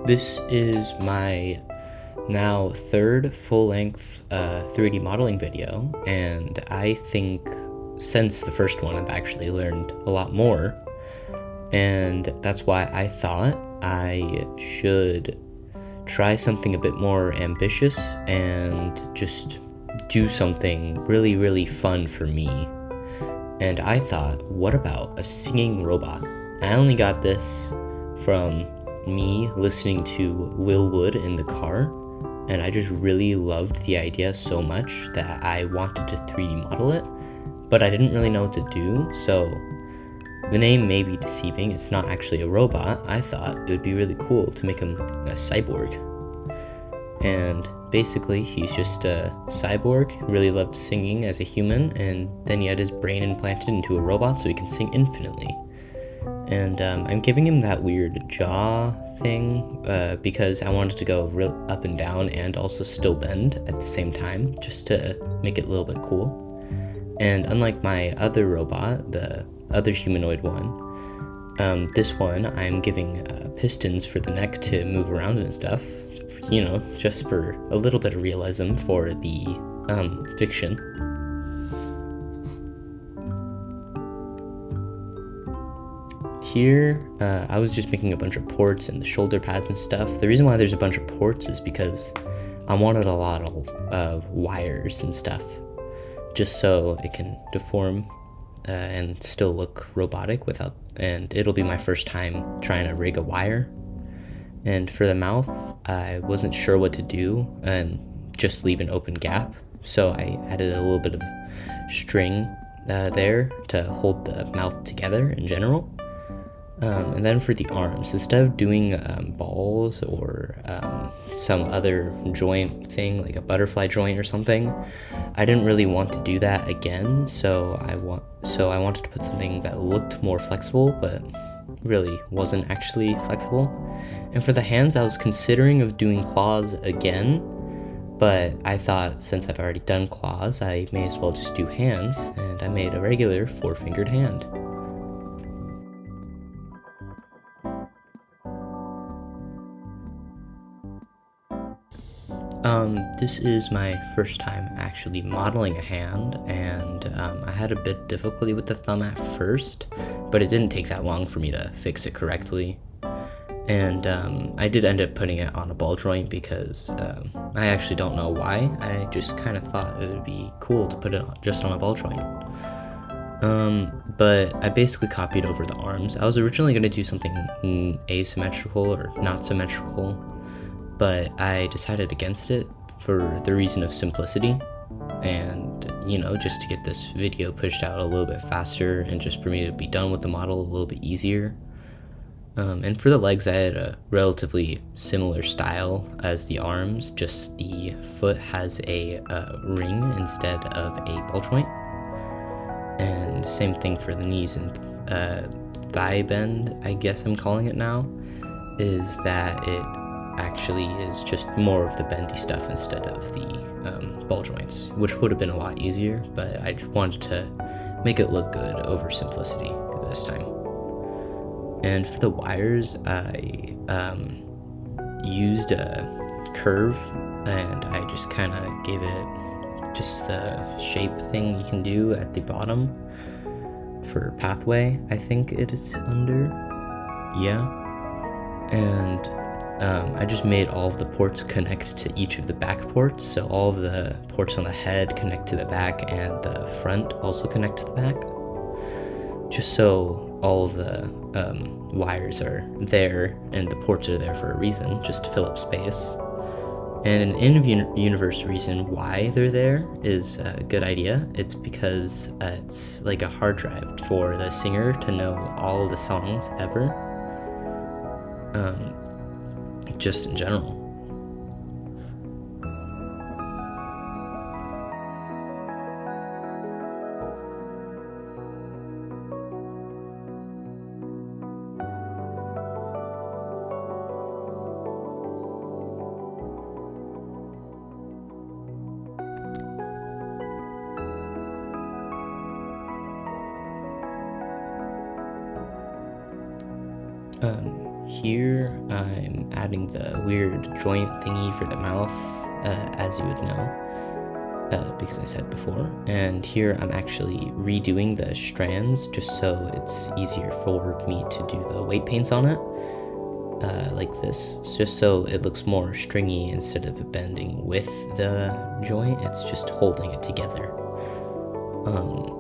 This is my now third full-length 3D modeling video, and I think since the first one I've actually learned a lot more, and that's why I thought I should try something a bit more ambitious and just do something really fun for me. And I thought, what about a singing robot? I only got this from me listening to Will Wood in the car, and I just really loved the idea so much that I wanted to 3D model it, but I didn't really know what to do, so the name may be deceiving. It's not actually a robot. I thought it would be really cool to make him a cyborg. And basically, he's just a cyborg, really loved singing as a human, and then he had his brain implanted into a robot so he can sing infinitely. And I'm giving him that weird jaw thing because I wanted to go real up and down and also still bend at the same time, just to make it a little bit cool. And unlike my other robot, the other humanoid one, this one I'm giving pistons for the neck to move around and stuff, just for a little bit of realism for the fiction. Here, I was just making a bunch of ports and the shoulder pads and stuff. The reason why there's a bunch of ports is because I wanted a lot of wires and stuff, just so it can deform and still look robotic and it'll be my first time trying to rig a wire. And for the mouth, I wasn't sure what to do and just leave an open gap, so I added a little bit of string there to hold the mouth together in general. And then for the arms, instead of doing balls or some other joint thing like a butterfly joint or something, I didn't really want to do that again. So I wanted to put something that looked more flexible, but really wasn't actually flexible. And for the hands, I was considering of doing claws again, but I thought since I've already done claws, I may as well just do hands, and I made a regular 4-fingered hand. This is my first time actually modeling a hand, and I had a bit difficulty with the thumb at first, but it didn't take that long for me to fix it correctly. And I did end up putting it on a ball joint because I actually don't know why. I just kind of thought it would be cool to put it just on a ball joint. But I basically copied over the arms. I was originally going to do something asymmetrical or not symmetrical, but I decided against it for the reason of simplicity and, just to get this video pushed out a little bit faster and just for me to be done with the model a little bit easier. And for the legs, I had a relatively similar style as the arms, just the foot has a ring instead of a ball joint. And same thing for the knees and thigh bend, I guess I'm calling it now, is that it actually is just more of the bendy stuff instead of the ball joints, which would have been a lot easier, but I just wanted to make it look good over simplicity this time. And for the wires, I used a curve, and I just kind of gave it just the shape thing you can do at the bottom for pathway, I think it is under, yeah. And I just made all of the ports connect to each of the back ports, so all of the ports on the head connect to the back and the front also connect to the back, just so all of the wires are there and the ports are there for a reason, just to fill up space. And an in-universe reason why they're there is a good idea. It's because it's like a hard drive for the singer to know all of the songs ever. Just in general. here I'm adding the weird joint thingy for the mouth, as you would know, because I said before. And here I'm actually redoing the strands just so it's easier for me to do the weight paints on it, like this, just so it looks more stringy instead of it bending with the joint, it's just holding it together.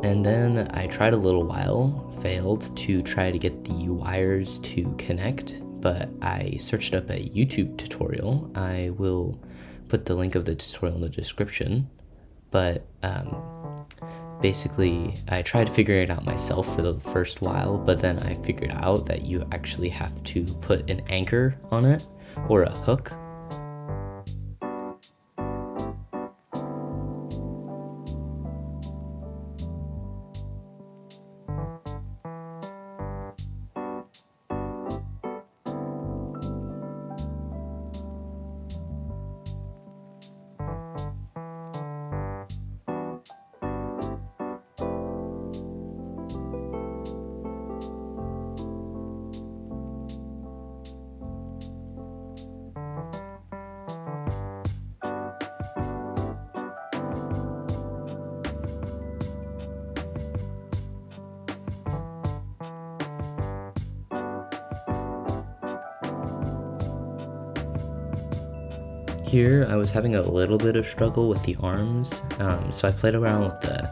And then I tried a little while, failed to try to get the wires to connect, but I searched up a YouTube tutorial. I will put the link of the tutorial in the description, but basically I tried figuring it out myself for the first while, but then I figured out that you actually have to put an anchor on it, or a hook. Here I was having a little bit of struggle with the arms, so I played around with the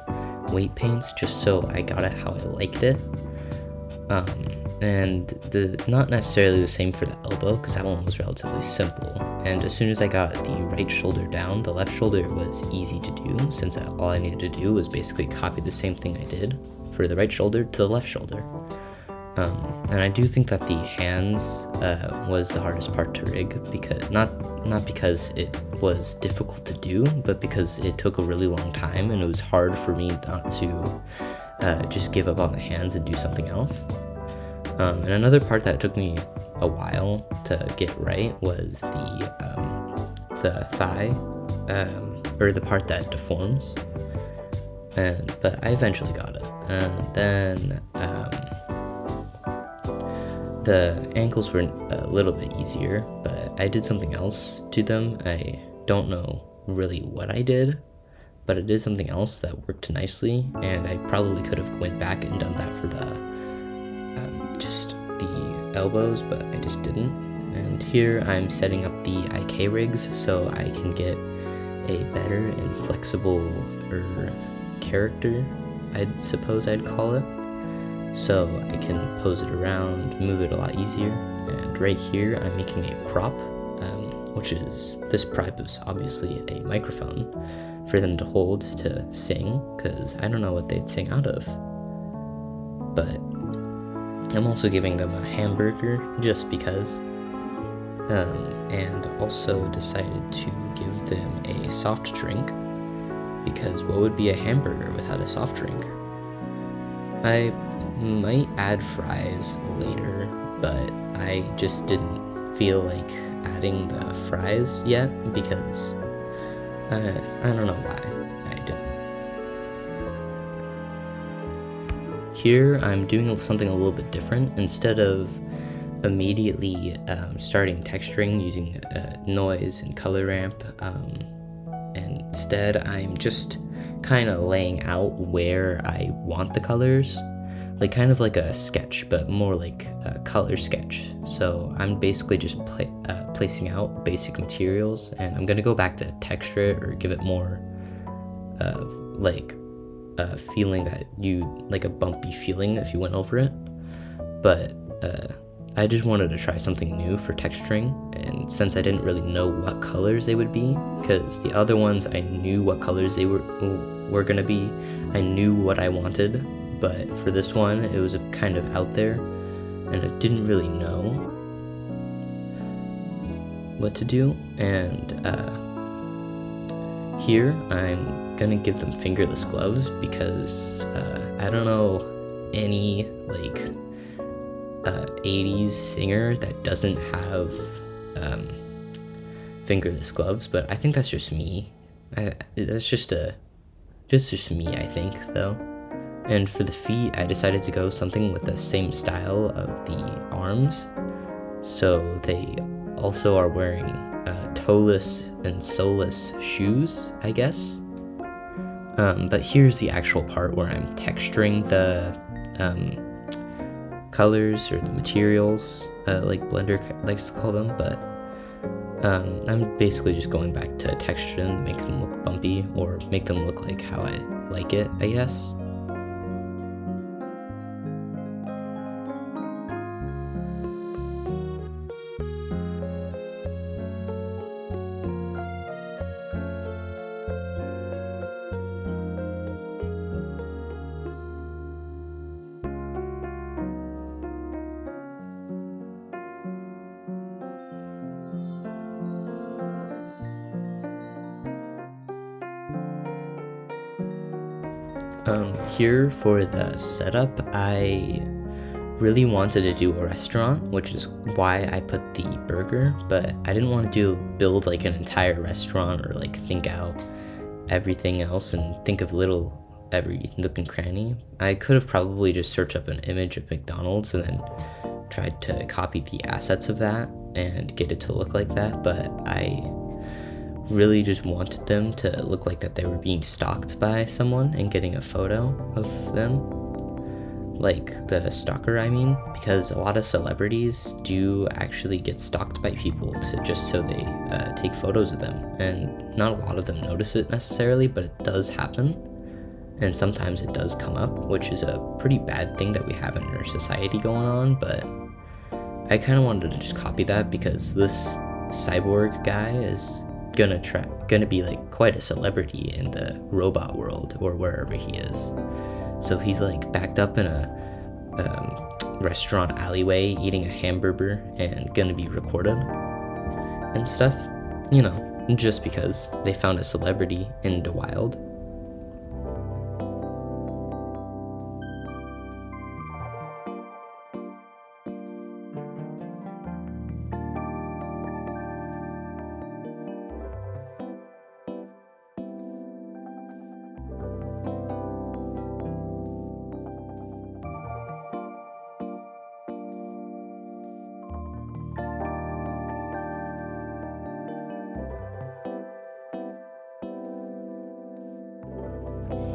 weight paints just so I got it how I liked it. And not necessarily the same for the elbow, because that one was relatively simple. And as soon as I got the right shoulder down, the left shoulder was easy to do, since all I needed to do was basically copy the same thing I did for the right shoulder to the left shoulder. And I do think that the hands was the hardest part to rig, because not because it was difficult to do, but because it took a really long time and it was hard for me not to just give up on the hands and do something else. And another part that took me a while to get right was the thigh, or the part that deforms. But I eventually got it. And then the ankles were a little bit easier, but I did something else to them. I don't know really what I did, but I did something else that worked nicely, and I probably could have went back and done that for the just the elbows, but I just didn't. And here I'm setting up the IK rigs so I can get a better and flexible character, I'd suppose I'd call it. So I can pose it around, move it a lot easier. And right here I'm making a prop, which is, this prop is obviously a microphone for them to hold to sing, because I don't know what they'd sing out of. But I'm also giving them a hamburger just because, and also decided to give them a soft drink, because what would be a hamburger without a soft drink? I might add fries later, but I just didn't feel like adding the fries yet, because I don't know why I didn't. Here I'm doing something a little bit different. Instead of immediately starting texturing using noise and color ramp, instead I'm just kind of laying out where I want the colors, like kind of like a sketch, but more like a color sketch. So I'm basically just placing out basic materials, and I'm gonna go back to texture it or give it more like a feeling that like a bumpy feeling if you went over it. But I just wanted to try something new for texturing, and since I didn't really know what colors they would be, because the other ones I knew what colors they were gonna be, I knew what I wanted, but for this one it was kind of out there, and I didn't really know what to do. And here I'm gonna give them fingerless gloves, because I don't know any like 80s singer that doesn't have fingerless gloves, but I think that's just me. That's just me, I think, though. And for the feet, I decided to go something with the same style of the arms, So they also are wearing toeless and soleless shoes, I guess. But here's the actual part where I'm texturing the colors or the materials, like Blender likes to call them, but I'm basically just going back to texture them, make them look bumpy, or make them look like how I like it, I guess. Here for the setup, I really wanted to do a restaurant, which is why I put the burger, but I didn't want to build like an entire restaurant or like think out everything else and think of every nook and cranny. I could have probably just searched up an image of McDonald's and then tried to copy the assets of that and get it to look like that, but I really just wanted them to look like that they were being stalked by someone and getting a photo of them, like the stalker, I mean, because a lot of celebrities do actually get stalked by people just so they take photos of them, and not a lot of them notice it necessarily, but it does happen, and sometimes it does come up, which is a pretty bad thing that we have in our society going on. But I kind of wanted to just copy that because this Cyborg guy is gonna be like quite a celebrity in the robot world or wherever he is. So he's like backed up in a restaurant alleyway eating a hamburger and gonna be recorded and stuff, you know, just because they found a celebrity in the wild.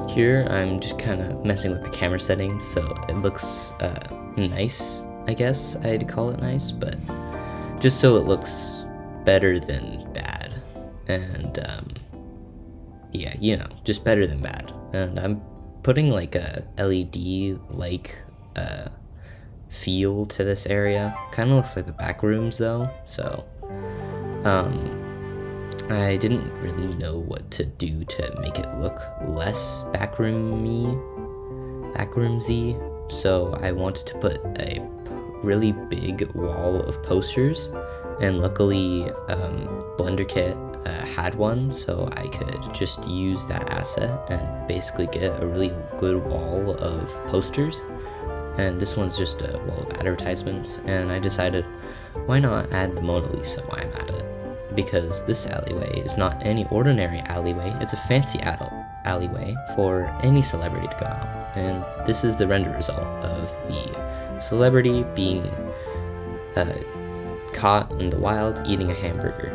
Here I'm just kind of messing with the camera settings so it looks nice, I guess I'd call it nice, but just so it looks better than bad, and yeah, you know, just better than bad. And I'm putting like a LED like feel to this area. Kind of looks like the back rooms though, so I didn't really know what to do to make it look less backroomsy, so I wanted to put a really big wall of posters, and luckily BlenderKit had one, so I could just use that asset and basically get a really good wall of posters. And this one's just a wall of advertisements, and I decided why not add the Mona Lisa while I'm at it, because this alleyway is not any ordinary alleyway, it's a fancy alleyway for any celebrity to go out. And this is the render result of the celebrity being caught in the wild eating a hamburger.